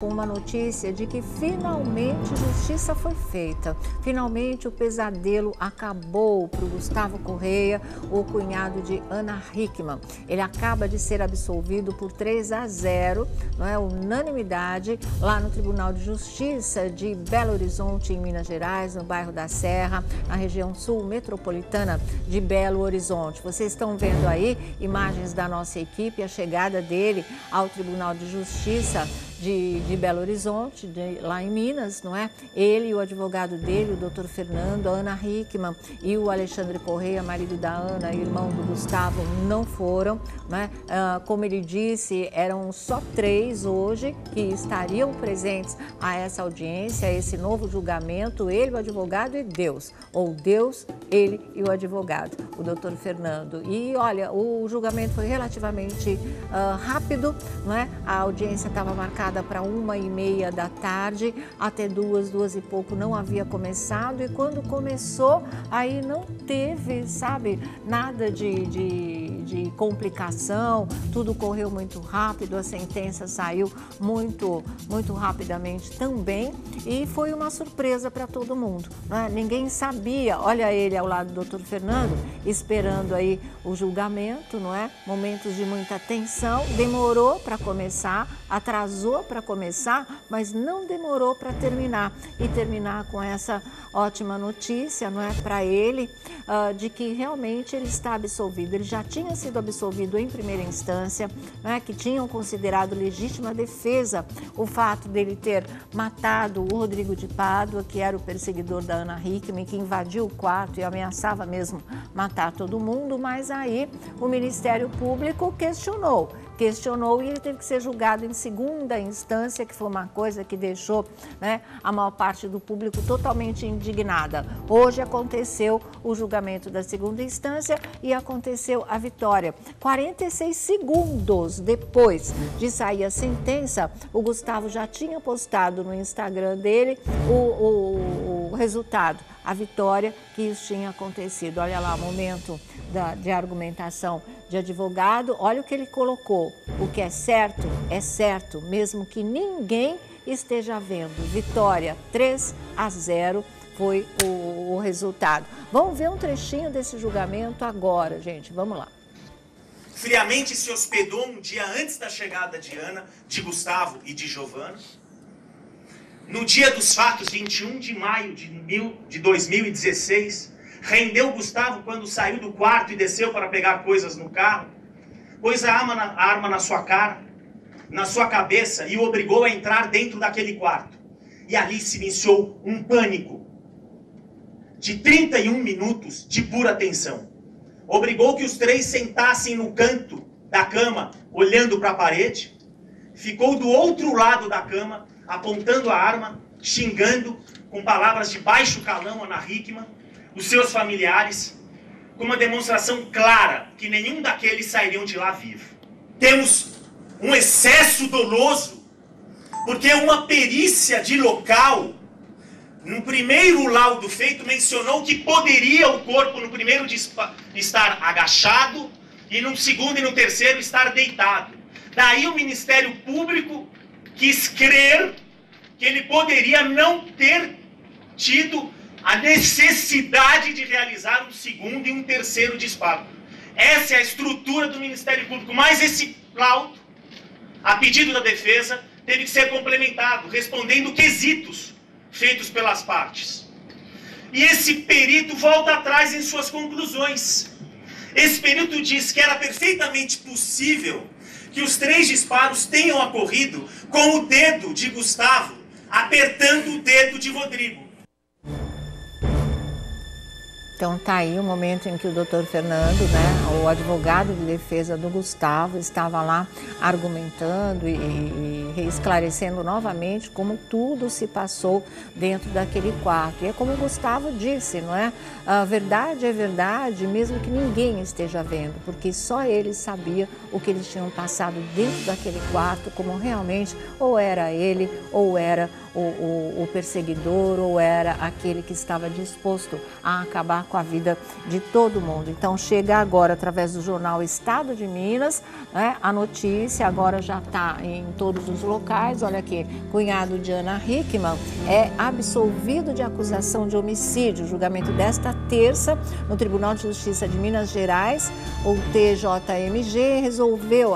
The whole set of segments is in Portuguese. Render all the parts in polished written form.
Com uma notícia de que finalmente justiça foi feita. Finalmente o pesadelo acabou para o Gustavo Correia, o cunhado de Ana Hickman. Ele acaba de ser absolvido por 3-0, não é, unanimidade, lá no Tribunal de Justiça de Belo Horizonte, em Minas Gerais, no bairro da Serra, na região sul metropolitana de Belo Horizonte. Vocês estão vendo aí imagens da nossa equipe, a chegada dele ao Tribunal de Justiça de Belo Horizonte, lá em Minas, não é? Ele e o advogado dele, o doutor Fernando, a Ana Hickman e o Alexandre Correia, marido da Ana, irmão do Gustavo, não foram, né? Como ele disse, eram só 3 hoje que estariam presentes a essa audiência, a esse novo julgamento, ele, o advogado e Deus, ou Deus, ele e o advogado, o doutor Fernando. E olha, o julgamento foi relativamente rápido, não é? A audiência estava marcada para 1h30 da tarde, até 2 e pouco não havia começado, e quando começou, aí não teve, sabe, nada de complicação, tudo correu muito rápido, a sentença saiu muito rapidamente também, e foi uma surpresa para todo mundo, né? Ninguém sabia, olha ele ao lado do doutor Fernando, esperando aí o julgamento, não é? Momentos de muita tensão, demorou para começar, atrasou para começar, mas não demorou para terminar. E terminar com essa ótima notícia, não é, para ele, de que realmente ele está absolvido. Ele já tinha sido absolvido em primeira instância, né, que tinham considerado legítima defesa o fato dele ter matado o Rodrigo de Pádua, que era o perseguidor da Ana Hickman, que invadiu o quarto e ameaçava mesmo matar todo mundo, mas aí o Ministério Público questionou e ele teve que ser julgado em segunda instância, que foi uma coisa que deixou, né, a maior parte do público totalmente indignada. Hoje aconteceu o julgamento da segunda instância e aconteceu a vitória. 46 segundos depois de sair a sentença, o Gustavo já tinha postado no Instagram dele o resultado, a vitória, que isso tinha acontecido. Olha lá o momento de argumentação de advogado, olha o que ele colocou. O que é certo, mesmo que ninguém esteja vendo. Vitória 3-0 foi o resultado. Vamos ver um trechinho desse julgamento agora, gente. Vamos lá. Friamente se hospedou um dia antes da chegada de Ana, de Gustavo e de Giovana. No dia dos fatos, 21 de maio de 2016, rendeu Gustavo quando saiu do quarto e desceu para pegar coisas no carro, pôs a arma na sua cara, na sua cabeça, e o obrigou a entrar dentro daquele quarto. E ali se iniciou um pânico de 31 minutos de pura tensão. Obrigou que os 3 sentassem no canto da cama, olhando para a parede. Ficou do outro lado da cama, apontando a arma, xingando com palavras de baixo calão Ana Hickman, os seus familiares, com uma demonstração clara que nenhum daqueles sairiam de lá vivo. Temos um excesso doloso, porque uma perícia de local, no primeiro laudo feito, mencionou que poderia o corpo, no primeiro, estar agachado, e no segundo e no terceiro estar deitado. Daí o Ministério Público quis crer que ele poderia não ter tido a necessidade de realizar um segundo e um terceiro disparo. Essa é a estrutura do Ministério Público, mas esse laudo, a pedido da defesa, teve que ser complementado, respondendo quesitos feitos pelas partes. E esse perito volta atrás em suas conclusões. Esse perito diz que era perfeitamente possível que os 3 disparos tenham ocorrido com o dedo de Gustavo apertando o dedo de Rodrigo. Então tá aí o momento em que o doutor Fernando, né, o advogado de defesa do Gustavo, estava lá argumentando e esclarecendo novamente como tudo se passou dentro daquele quarto. E é como o Gustavo disse, não é? A verdade é verdade, mesmo que ninguém esteja vendo, porque só ele sabia o que eles tinham passado dentro daquele quarto, como realmente ou era ele ou era o perseguidor ou era aquele que estava disposto a acabar com a vida de todo mundo. Então chega agora através do jornal Estado de Minas, né, a notícia, agora já está em todos os locais. Olha aqui, cunhado de Ana Hickman é absolvido de acusação de homicídio. O julgamento desta terça no Tribunal de Justiça de Minas Gerais, o TJMG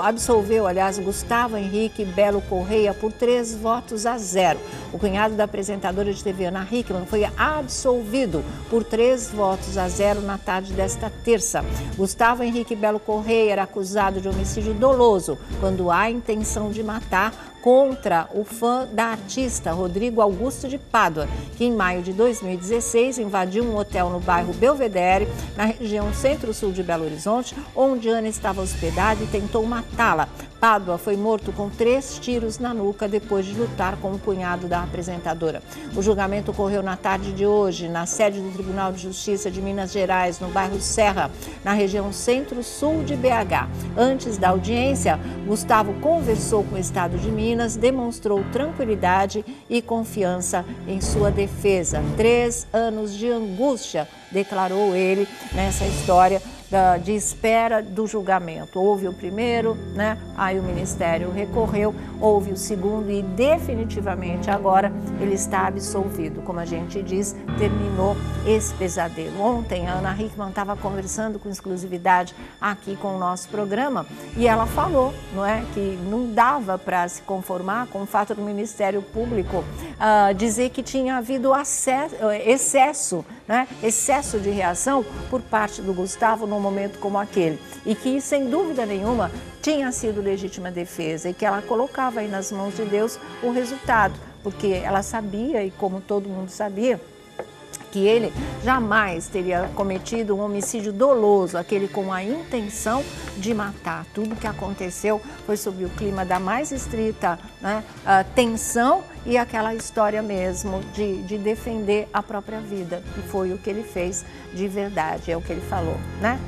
absolveu, Gustavo Henrique Belo Correia por 3-0. O cunhado da apresentadora de TV Ana Hickman foi absolvido por 3-0 na tarde desta terça. Gustavo Henrique Belo Correia era acusado de homicídio doloso quando há intenção de matar contra o fã da artista Rodrigo Augusto de Pádua, que em maio de 2016 invadiu um hotel no bairro Belvedere, na região centro-sul de Belo Horizonte, onde Ana estava hospedada, e tentou matá-la. Pádua foi morto com 3 tiros na nuca depois de lutar com o cunhado da apresentadora. O julgamento ocorreu na tarde de hoje, na sede do Tribunal de Justiça de Minas Gerais, no bairro Serra, na região centro-sul de BH. Antes da audiência, Gustavo conversou com o Estado de Minas, demonstrou tranquilidade e confiança em sua defesa. 3 anos de angústia, declarou ele nessa história de espera do julgamento. Houve o primeiro, né? Aí o Ministério recorreu, houve o segundo e definitivamente agora ele está absolvido. Como a gente diz, terminou esse pesadelo. Ontem a Ana Hickman estava conversando com exclusividade aqui com o nosso programa e ela falou, não é, que não dava para se conformar com o fato do Ministério Público dizer que tinha havido excesso de reação por parte do Gustavo num momento como aquele, e que, sem dúvida nenhuma, tinha sido legítima defesa e que ela colocava aí nas mãos de Deus o resultado, porque ela sabia, e como todo mundo sabia, que ele jamais teria cometido um homicídio doloso, aquele com a intenção de matar. Tudo que aconteceu foi sob o clima da mais estrita, né, tensão e aquela história mesmo de defender a própria vida. E foi o que ele fez de verdade, é o que ele falou, né?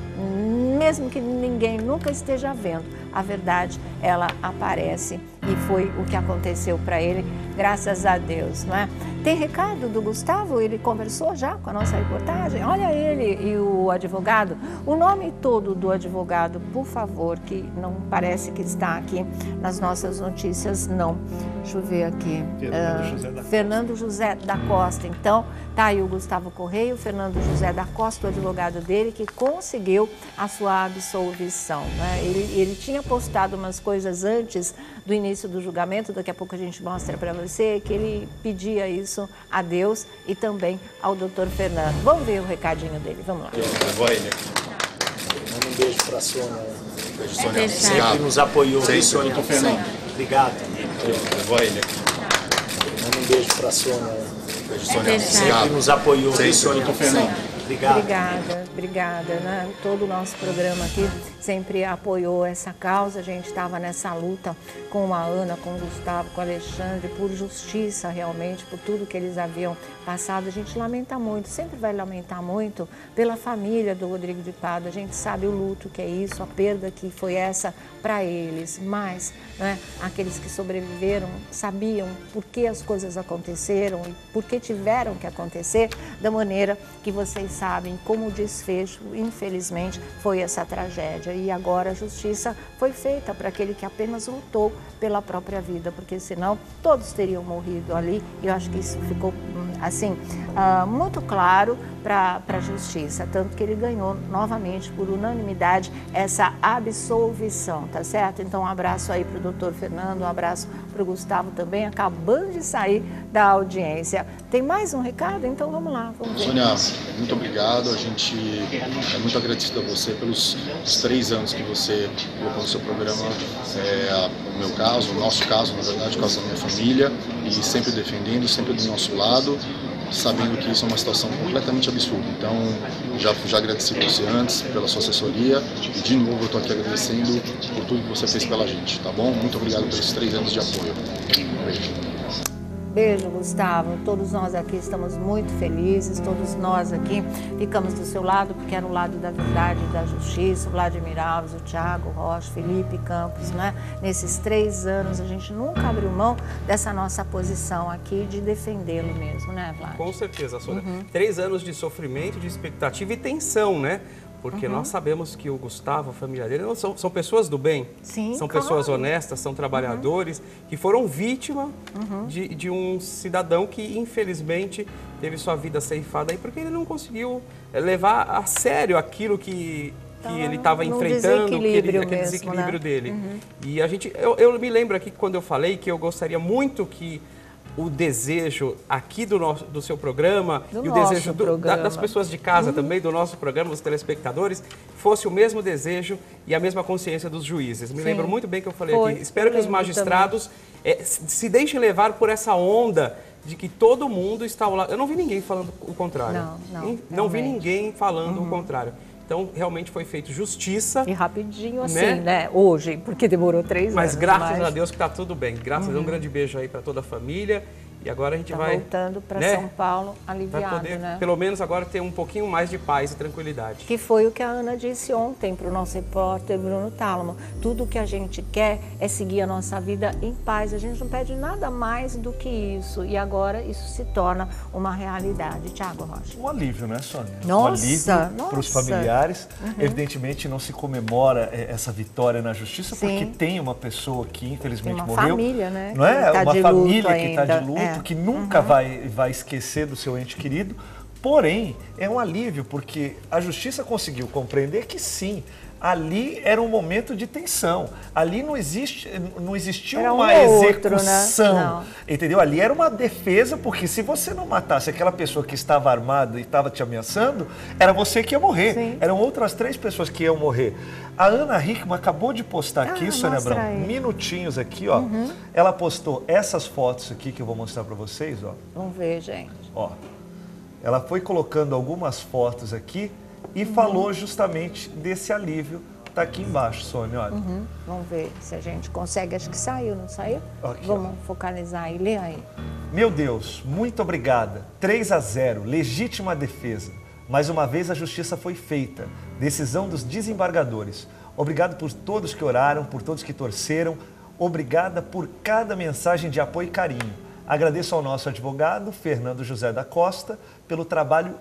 Mesmo que ninguém nunca esteja vendo, a verdade, ela aparece. E foi o que aconteceu para ele, graças a Deus, não é? Tem recado do Gustavo? Ele conversou já com a nossa reportagem? Olha ele e o advogado. O nome todo do advogado, por favor, que não parece que está aqui nas nossas notícias, não. Deixa eu ver aqui. Fernando José da Costa. Então, tá aí o Gustavo Correia, o Fernando José da Costa, o advogado dele, que conseguiu a sua absolvição, né? Ele tinha postado umas coisas antes do início do julgamento, daqui a pouco a gente mostra para você, que ele pedia isso a Deus e também ao doutor Fernando. Vamos ver o recadinho dele, vamos lá. Manda um beijo para a Sônia. Beijo, Sônia. Sempre nos apoiou, Sempre, Sônia. Obrigado. Manda um beijo para a Sônia. Beijo, Sônia. Sempre nos apoiou, Sônia. Obrigado. Obrigada, né? Todo o nosso programa aqui sempre apoiou essa causa. A gente estava nessa luta com a Ana, com o Gustavo, com o Alexandre, por justiça realmente, por tudo que eles haviam passado. A gente lamenta muito, sempre vai lamentar muito pela família do Rodrigo de Pádua. A gente sabe o luto que é isso, a perda que foi essa para eles, mas, né, aqueles que sobreviveram sabiam por que as coisas aconteceram e por que tiveram que acontecer da maneira que vocês sabem, como o desfecho, infelizmente, foi essa tragédia. E agora a justiça foi feita para aquele que apenas lutou pela própria vida, porque senão todos teriam morrido ali. E eu acho que isso ficou, assim, muito claro para a justiça, tanto que ele ganhou novamente, por unanimidade, essa absolvição, tá certo? Então um abraço aí para o doutor Fernando, um abraço para o Gustavo também, acabando de sair da audiência. Tem mais um recado? Então vamos lá, vamos ver. Sônia, muito obrigado, a gente é muito agradecido a você pelos 3 anos que você colocou no seu programa, o meu caso, o nosso caso, na verdade, o caso da minha família, e sempre defendendo, sempre do nosso lado, sabendo que isso é uma situação completamente absurda. Então, já agradeci você antes pela sua assessoria e de novo eu estou aqui agradecendo por tudo que você fez pela gente, tá bom? Muito obrigado pelos 3 anos de apoio. Um beijo. Beijo, Gustavo. Todos nós aqui estamos muito felizes, todos nós aqui ficamos do seu lado, porque era o lado da verdade e da justiça, o Vladimir Alves, o Thiago Rocha, Felipe Campos, né? Nesses 3 anos a gente nunca abriu mão dessa nossa posição aqui de defendê-lo mesmo, né, Vlad? Com certeza, Sônia. 3 anos de sofrimento, de expectativa e tensão, né? Porque nós sabemos que o Gustavo, a família dele, não são pessoas do bem. Sim, são claro. pessoas honestas, são trabalhadores, que foram vítima de um cidadão que, infelizmente, teve sua vida ceifada aí porque ele não conseguiu levar a sério aquilo que ele estava enfrentando, aquele desequilíbrio dele. E eu me lembro aqui quando eu falei que eu gostaria muito que o desejo aqui do seu programa e o desejo das pessoas de casa também, do nosso programa, dos telespectadores, fosse o mesmo desejo e a mesma consciência dos juízes. Me lembro muito bem que eu falei aqui. Espero que os magistrados se deixem levar por essa onda de que todo mundo está ao lado. Eu não vi ninguém falando o contrário. Não vi ninguém falando o contrário. Então, realmente foi feito justiça. E rapidinho assim, né? Hoje, porque demorou 3 anos. Mas graças a Deus que está tudo bem. Graças a Deus, um grande beijo aí para toda a família. E agora a gente vai voltando para São Paulo aliviado, vai poder, né? pelo menos agora, ter um pouquinho mais de paz e tranquilidade. Que foi o que a Ana disse ontem para o nosso repórter Bruno Tálamo. Tudo que a gente quer é seguir a nossa vida em paz. A gente não pede nada mais do que isso. E agora isso se torna uma realidade. Thiago Rocha. Um alívio, né, Sônia? Nossa, um alívio para os familiares. Evidentemente não se comemora essa vitória na justiça porque tem uma pessoa que infelizmente morreu. Uma família, né? Não é? Tá uma família que está ainda. de luto, que nunca vai esquecer do seu ente querido. Porém, é um alívio porque a justiça conseguiu compreender que sim, ali era um momento de tensão. Ali não existia era uma execução, outro, né? entendeu? Ali era uma defesa, porque se você não matasse aquela pessoa que estava armada e estava te ameaçando, era você que ia morrer. Sim. Eram outras 3 pessoas que iam morrer. A Ana Hickman acabou de postar aqui, Sônia Abrão, minutinhos aqui, ó. Ela postou essas fotos aqui que eu vou mostrar para vocês, ó. Vamos ver, gente. Ó. Ela foi colocando algumas fotos aqui e falou justamente desse alívio. Tá aqui embaixo, Sônia, olha. Vamos ver se a gente consegue. Acho que saiu, não saiu? Aqui, vamos focalizar aí. Lê aí. Meu Deus, muito obrigada. 3-0, legítima defesa. Mais uma vez a justiça foi feita. Decisão dos desembargadores. Obrigado por todos que oraram, por todos que torceram. Obrigada por cada mensagem de apoio e carinho. Agradeço ao nosso advogado, Fernando José da Costa, pelo trabalho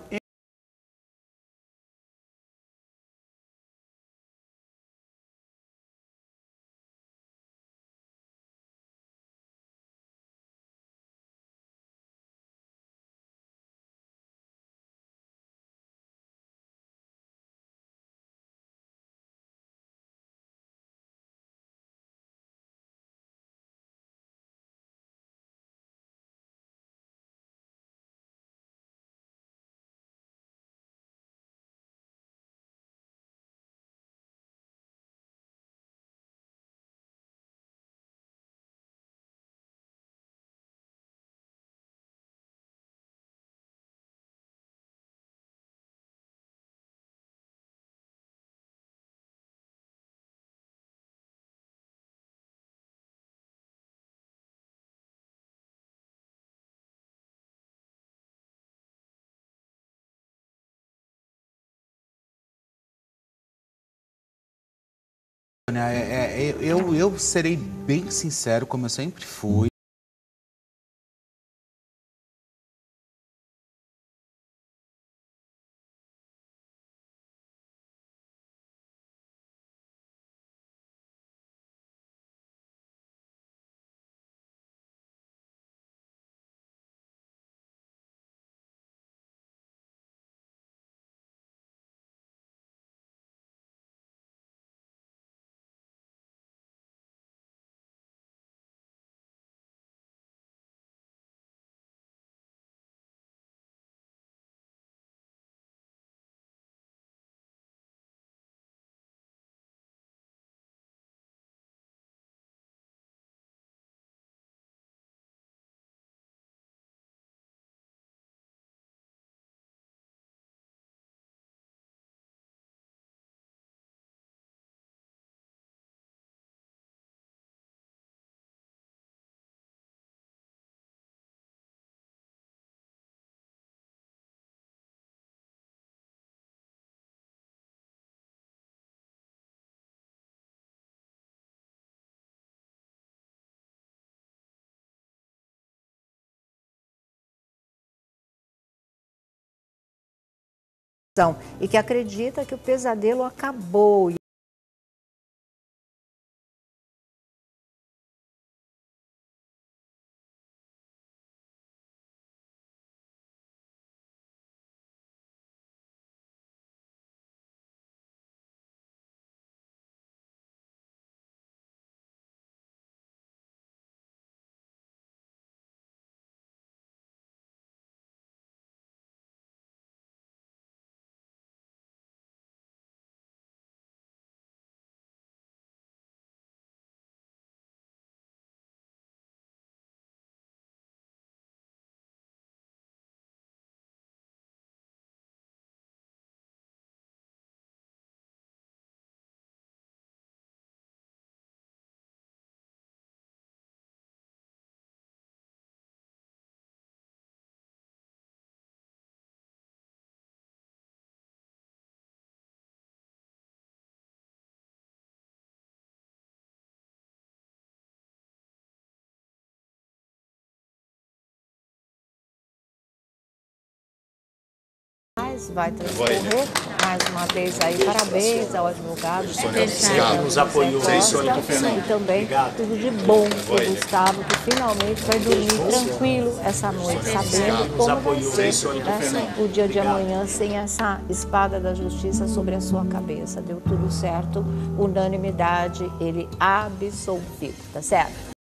Eu serei bem sincero, como eu sempre fui. e que acredita que o pesadelo acabou. Vai transcorrer mais uma vez aí. Parabéns ao advogado Que nos apoiou. e também tudo de bom para o Gustavo, que finalmente vai dormir tranquilo essa noite, sabendo como vai ser o dia de amanhã sem essa espada da justiça sobre a sua cabeça. Deu tudo certo, unanimidade, ele absolvido, tá certo?